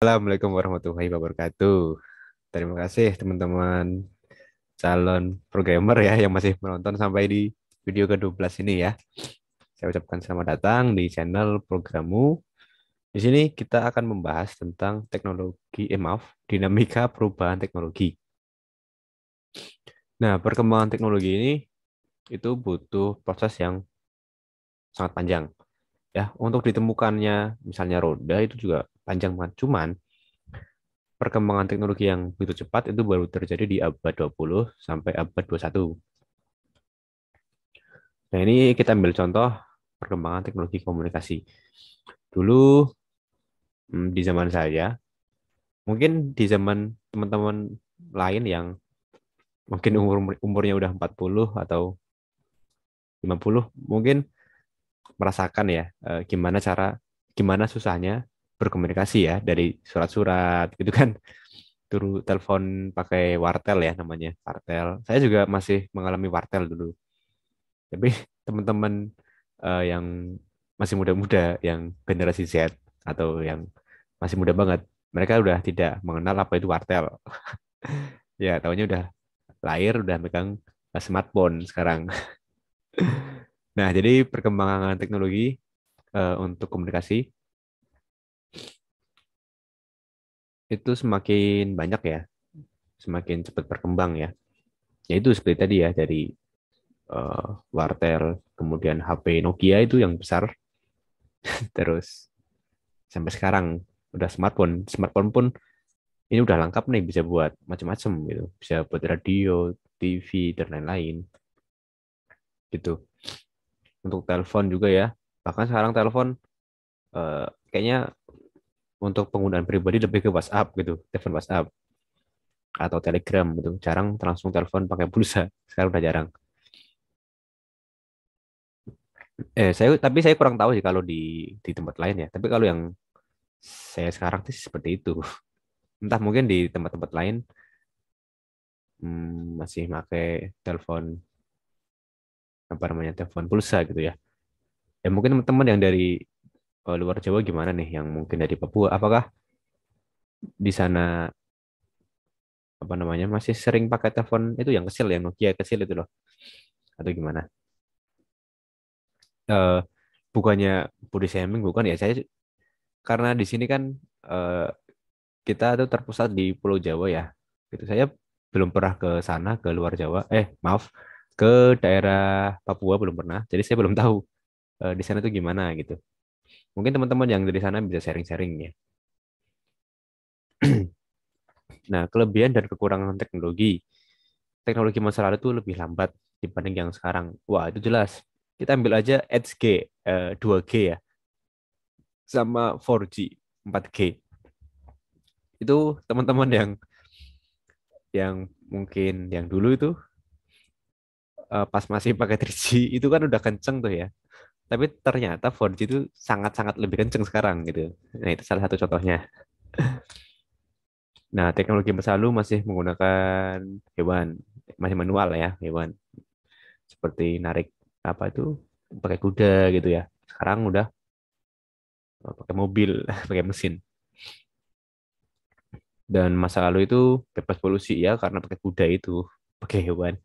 Assalamualaikum warahmatullahi wabarakatuh. Terima kasih teman-teman calon programmer ya yang masih menonton sampai di video ke-12 ini ya. Saya ucapkan selamat datang di channel programmu. Di sini kita akan membahas tentang teknologi, maaf, dinamika perubahan teknologi. Nah, perkembangan teknologi ini itu butuh proses yang sangat panjang ya. Untuk ditemukannya misalnya roda itu juga panjang banget. Cuman perkembangan teknologi yang begitu cepat itu baru terjadi di abad 20 sampai abad 21. Nah, ini kita ambil contoh perkembangan teknologi komunikasi. Dulu di zaman saya, mungkin di zaman teman-teman lain yang mungkin umurnya udah 40 atau 50, mungkin merasakan ya gimana susahnya berkomunikasi ya dari surat-surat gitu kan. Dulu telepon pakai wartel ya namanya, wartel. Saya juga masih mengalami wartel dulu. Tapi teman-teman yang masih muda-muda, yang generasi Z atau yang masih muda banget, mereka udah tidak mengenal apa itu wartel. Ya, tahunya udah lahir udah megang smartphone sekarang. Nah, jadi perkembangan teknologi untuk komunikasi itu semakin banyak ya, semakin cepat berkembang ya. Ya itu seperti tadi ya dari eh, wartel, kemudian HP Nokia itu yang besar, terus sampai sekarang udah smartphone. Smartphone pun ini udah lengkap nih, bisa buat macam-macam gitu, bisa buat radio, TV dan lain-lain gitu. Untuk telepon juga ya, bahkan sekarang telepon kayaknya untuk penggunaan pribadi lebih ke WhatsApp gitu, telepon WhatsApp atau Telegram gitu, jarang langsung telepon pakai pulsa. Sekarang udah jarang. Tapi saya kurang tahu sih kalau di tempat lain ya, tapi kalau yang saya sekarang sih seperti itu. Entah mungkin di tempat-tempat lain masih pakai telepon, apa namanya, telepon pulsa gitu ya. Ya mungkin teman-teman yang dari luar Jawa gimana nih, yang mungkin dari Papua, apakah di sana apa namanya masih sering pakai telepon itu yang kecil, yang Nokia kecil itu loh, atau gimana? Eh, Bukannya body shaming, bukan ya, saya karena di sini kan eh, kita tuh terpusat di Pulau Jawa ya. Gitu. Saya belum pernah ke sana, ke luar Jawa. Maaf, ke daerah Papua belum pernah. Jadi saya belum tahu di sana tuh gimana gitu. Mungkin teman-teman yang dari sana bisa sharing-sharing ya. Nah, kelebihan dan kekurangan teknologi. Teknologi masa lalu tuh lebih lambat dibanding yang sekarang. Wah, itu jelas. Kita ambil aja Edge G, 2G ya, sama 4G, 4G. Itu teman-teman yang mungkin yang dulu itu pas masih pakai 3G itu kan udah kenceng tuh ya. Tapi ternyata 4G itu sangat-sangat lebih kenceng sekarang gitu. Nah, itu salah satu contohnya. Nah, teknologi masa lalu masih menggunakan hewan, masih manual ya, hewan. Seperti narik apa itu pakai kuda gitu ya. Sekarang udah pakai mobil, pakai mesin. Dan masa lalu itu bebas polusi ya karena pakai kuda itu, pakai hewan.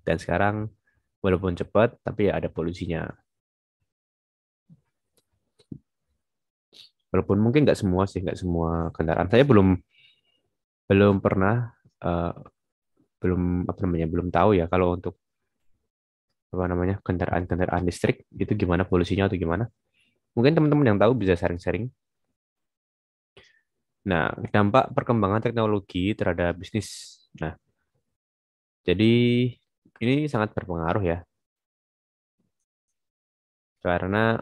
Dan sekarang walaupun cepat tapi ya ada polusinya. Walaupun mungkin nggak semua sih, nggak semua kendaraan. Saya belum belum pernah eh, belum apa namanya, belum tahu ya kalau untuk apa namanya kendaraan-kendaraan listrik itu gimana polusinya atau gimana. Mungkin teman-teman yang tahu bisa sharing-sharing. Nah, dampak perkembangan teknologi terhadap bisnis. Nah, jadi ini sangat berpengaruh ya, karena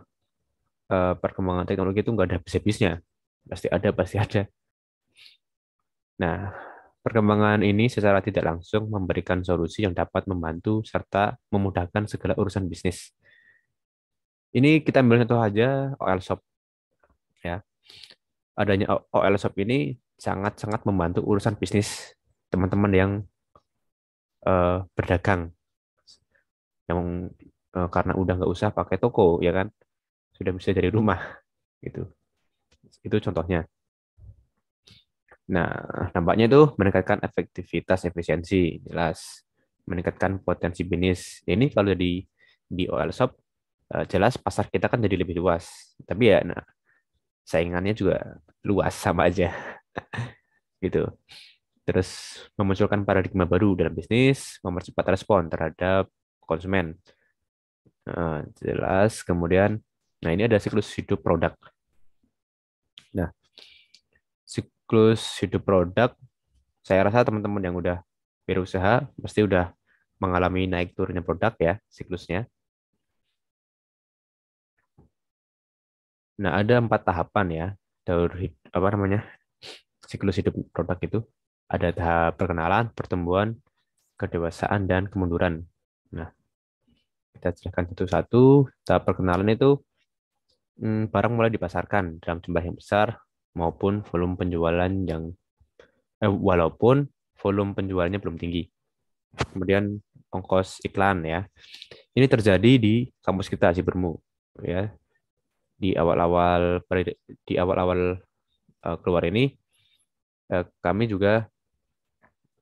perkembangan teknologi itu nggak ada habis-habisnya. Pasti ada, pasti ada. Nah, perkembangan ini secara tidak langsung memberikan solusi yang dapat membantu serta memudahkan segala urusan bisnis. Ini kita ambil contoh aja OL Shop ya. Adanya OL Shop ini sangat-sangat membantu urusan bisnis teman-teman yang berdagang, yang karena udah nggak usah pakai toko ya kan, sudah bisa dari rumah gitu. Itu contohnya. Nah, nampaknya itu meningkatkan efektivitas, efisiensi, jelas meningkatkan potensi bisnis. Ya, ini kalau di OL Shop jelas pasar kita kan jadi lebih luas. Tapi ya, nah, saingannya juga luas sama aja gitu. Terus memunculkan paradigma baru dalam bisnis, mempercepat respon terhadap konsumen. Jelas. Kemudian, nah ini ada siklus hidup produk. Nah, siklus hidup produk, saya rasa teman-teman yang udah berusaha pasti udah mengalami naik turunnya produk ya siklusnya. Nah, ada 4 tahapan ya apa namanya siklus hidup produk itu. Ada tahap perkenalan, pertumbuhan, kedewasaan, dan kemunduran. Nah, kita jelaskan satu-satu. Tahap perkenalan itu barang mulai dipasarkan dalam jumlah yang besar maupun volume penjualan yang walaupun volume penjualannya belum tinggi. Kemudian ongkos iklan ya. Ini terjadi di kampus kita Cibermu ya. Di awal-awal di awal-awal keluar ini kami juga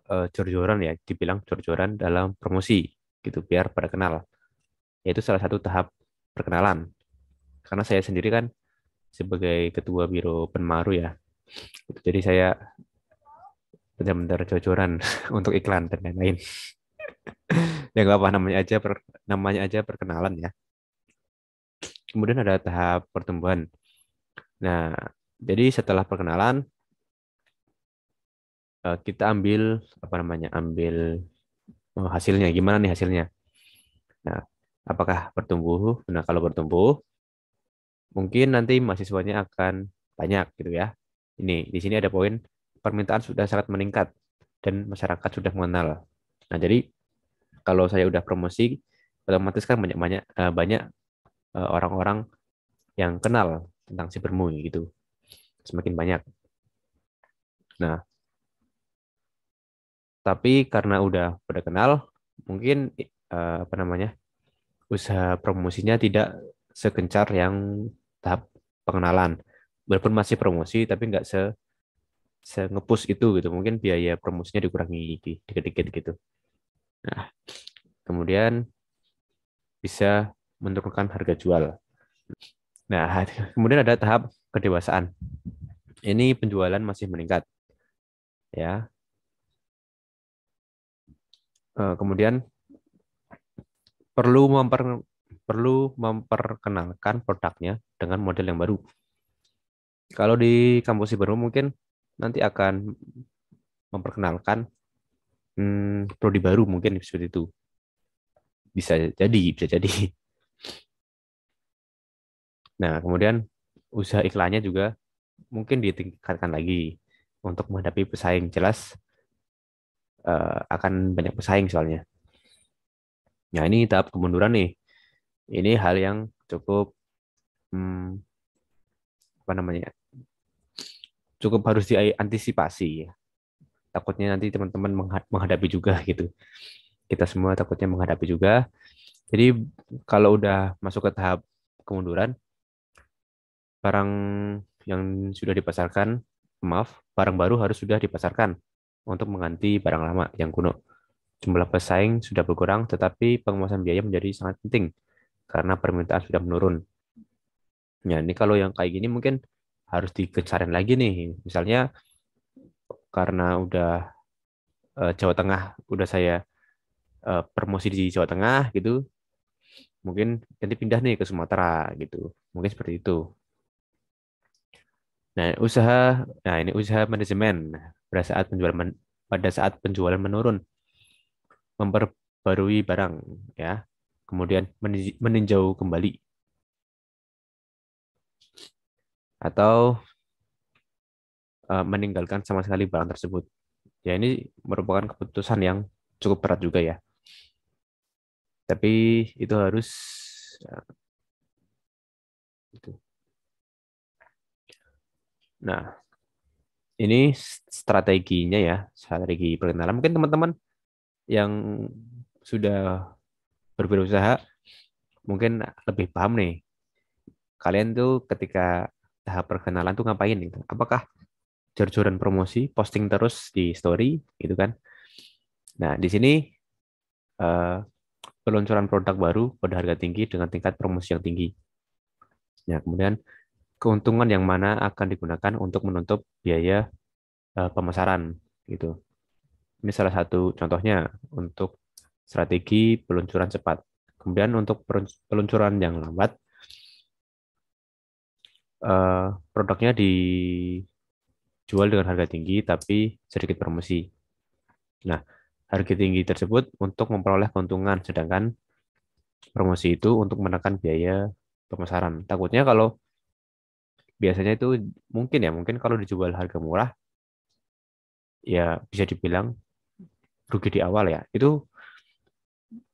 jor-joran ya, dibilang jor-joran dalam promosi gitu biar pada kenal. Yaitu salah satu tahap perkenalan. Karena saya sendiri kan sebagai ketua biro Penmaru ya. Jadi saya benar-benar jor-joran untuk iklan dan lain-lain. Ya nggak apa namanya aja perkenalan ya. Kemudian ada tahap pertumbuhan. Nah, jadi setelah perkenalan kita ambil apa namanya? Ambil hasilnya. Gimana nih hasilnya? Nah, apakah bertumbuh? Nah, kalau bertumbuh, mungkin nanti mahasiswanya akan banyak gitu ya. Ini di sini ada poin permintaan sudah sangat meningkat dan masyarakat sudah mengenal. Nah, jadi kalau saya udah promosi, otomatis kan banyak banyak orang-orang yang kenal tentang Cybermu gitu. Semakin banyak. Nah, tapi karena udah pada kenal, mungkin apa namanya? Usaha promosinya tidak segencar yang tahap pengenalan. Walaupun masih promosi, tapi nggak se-nge-push itu gitu. Mungkin biaya promosinya dikurangi dikit-dikit gitu. Nah, kemudian bisa menurunkan harga jual. Nah, kemudian ada tahap kedewasaan. Ini penjualan masih meningkat, ya. Kemudian perlu memper, perlu memperkenalkan produknya dengan model yang baru. Kalau di kampus baru mungkin nanti akan memperkenalkan prodi baru mungkin seperti itu. Bisa jadi. Nah, kemudian usaha iklannya juga mungkin ditingkatkan lagi untuk menghadapi pesaing. Jelas akan banyak pesaing soalnya. Nah, ini tahap kemunduran nih. Ini hal yang cukup hmm, apa namanya? Cukup harus diantisipasi ya. Takutnya nanti teman-teman menghadapi juga gitu. Kita semua takutnya menghadapi juga. Jadi kalau udah masuk ke tahap kemunduran, barang yang sudah dipasarkan, maaf, barang baru harus sudah dipasarkan untuk mengganti barang lama yang kuno. Jumlah pesaing sudah berkurang, tetapi penguasaan biaya menjadi sangat penting karena permintaan sudah menurun. Ya, ini kalau yang kayak gini mungkin harus dikejarin lagi nih. Misalnya karena udah Jawa Tengah, udah saya promosi di Jawa Tengah gitu, mungkin nanti pindah nih ke Sumatera gitu. Mungkin seperti itu. Nah, ini usaha manajemen pada saat penjualan menurun, memperbarui barang ya. Kemudian meninjau kembali atau meninggalkan sama sekali barang tersebut. Ya, ini merupakan keputusan yang cukup berat juga ya. Tapi itu harus eh, itu. Nah, ini strateginya ya, strategi perkenalan. Mungkin teman-teman yang sudah berwirausaha mungkin lebih paham nih. Kalian tuh ketika tahap perkenalan tuh ngapain gitu? Apakah jor-joran promosi, posting terus di story, gitu kan. Nah, di sini eh, peluncuran produk baru pada harga tinggi dengan tingkat promosi yang tinggi. Nah, kemudian keuntungan yang mana akan digunakan untuk menutup biaya pemasaran, gitu. Ini salah satu contohnya untuk strategi peluncuran cepat. Kemudian untuk peluncuran yang lambat, eh, produknya dijual dengan harga tinggi tapi sedikit promosi. Nah, harga tinggi tersebut untuk memperoleh keuntungan, sedangkan promosi itu untuk menekan biaya pemasaran. Takutnya kalau biasanya itu mungkin kalau dijual harga murah, ya bisa dibilang rugi di awal ya. Itu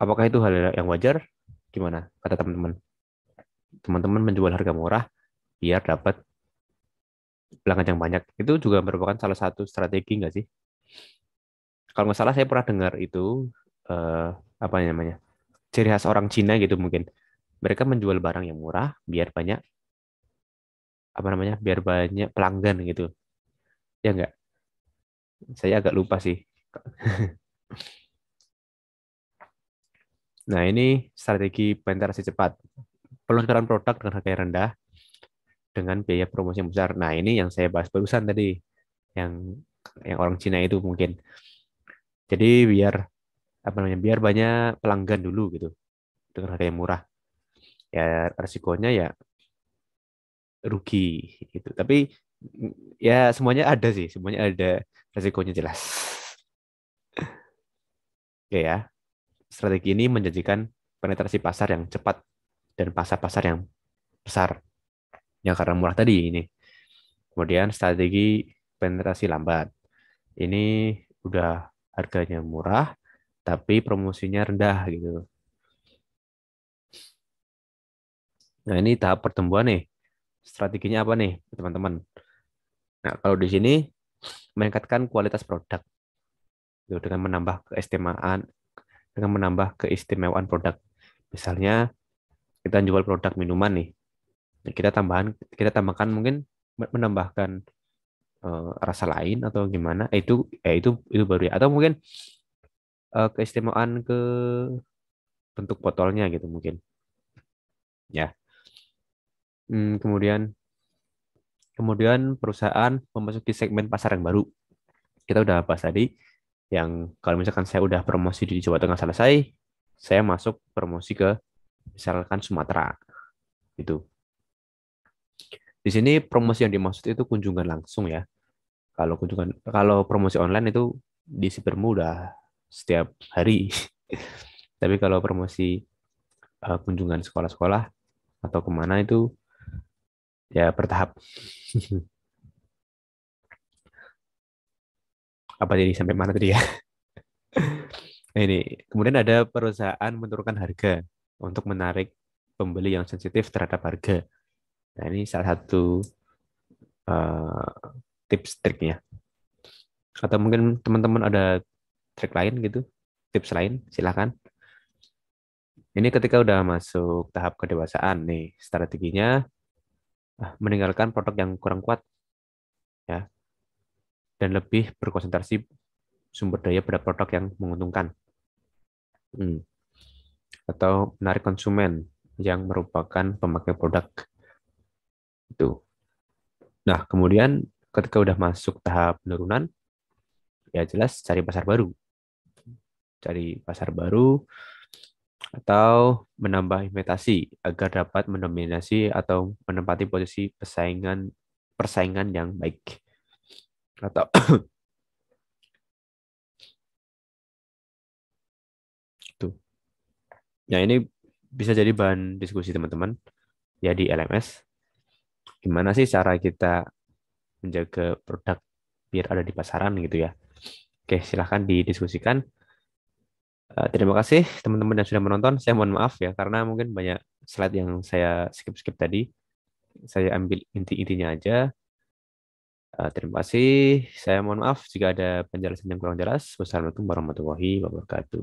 apakah itu hal yang wajar? Gimana kata teman-teman? Teman-teman menjual harga murah biar dapat pelanggan yang banyak. Itu juga merupakan salah satu strategi nggak sih? Kalau nggak salah saya pernah dengar itu eh, apa namanya? Ciri khas orang Cina gitu mungkin. Mereka menjual barang yang murah biar banyak apa namanya? Biar banyak pelanggan gitu. Ya nggak? Saya agak lupa sih. Nah, ini strategi penetrasi cepat. Peluncuran produk dengan harga yang rendah dengan biaya promosi yang besar. Nah, ini yang saya bahas barusan tadi. Yang yang orang Cina itu mungkin. Jadi biar apa namanya? Biar banyak pelanggan dulu gitu dengan harga yang murah. Ya resikonya ya rugi gitu. Tapi ya semuanya ada sih, semuanya ada resikonya jelas. Oke ya, strategi ini menjanjikan penetrasi pasar yang cepat dan pasar-pasar yang besar. Yang karena murah tadi ini. Kemudian strategi penetrasi lambat. Ini udah harganya murah, tapi promosinya rendah gitu. Nah ini tahap pertumbuhan nih. Strateginya apa nih, teman-teman? Nah kalau di sini meningkatkan kualitas produk gitu, dengan menambah keistimewaan produk. Misalnya kita jual produk minuman nih, nah, kita tambahkan mungkin menambahkan rasa lain atau gimana? Itu baru ya. Atau mungkin keistimewaan ke bentuk botolnya gitu mungkin. Ya. Kemudian kemudian perusahaan memasuki segmen pasar yang baru. Kita udah bahas tadi yang kalau misalkan saya udah promosi di Jawa Tengah selesai, saya masuk promosi ke misalkan Sumatera gitu. Di sini promosi yang dimaksud itu kunjungan langsung ya. Kalau promosi online itu disebermu udah setiap hari. Tapi kalau promosi kunjungan sekolah-sekolah atau kemana itu ya bertahap. Apa jadi sampai mana tadi ya? Nah, ini kemudian ada perusahaan menurunkan harga untuk menarik pembeli yang sensitif terhadap harga. Nah, ini salah satu eh, tips triknya. Atau mungkin teman-teman ada trik lain gitu, tips lain, silakan. Ini ketika udah masuk tahap kedewasaan nih, strateginya meninggalkan produk yang kurang kuat ya dan lebih berkonsentrasi sumber daya pada produk yang menguntungkan. Hmm. Atau menarik konsumen yang merupakan pemakai produk itu. Nah, kemudian ketika udah masuk tahap penurunan, ya jelas cari pasar baru. Cari pasar baru atau menambah investasi agar dapat mendominasi atau menempati posisi persaingan yang baik. Atau itu. Ya ini bisa jadi bahan diskusi teman-teman ya di LMS. Gimana sih cara kita menjaga produk biar ada di pasaran gitu ya. Oke, silahkan didiskusikan. Terima kasih teman-teman yang sudah menonton. Saya mohon maaf ya karena mungkin banyak slide yang saya skip-skip tadi. Saya ambil inti-intinya aja. Terima kasih. Saya mohon maaf jika ada penjelasan yang kurang jelas. Wassalamualaikum warahmatullahi wabarakatuh.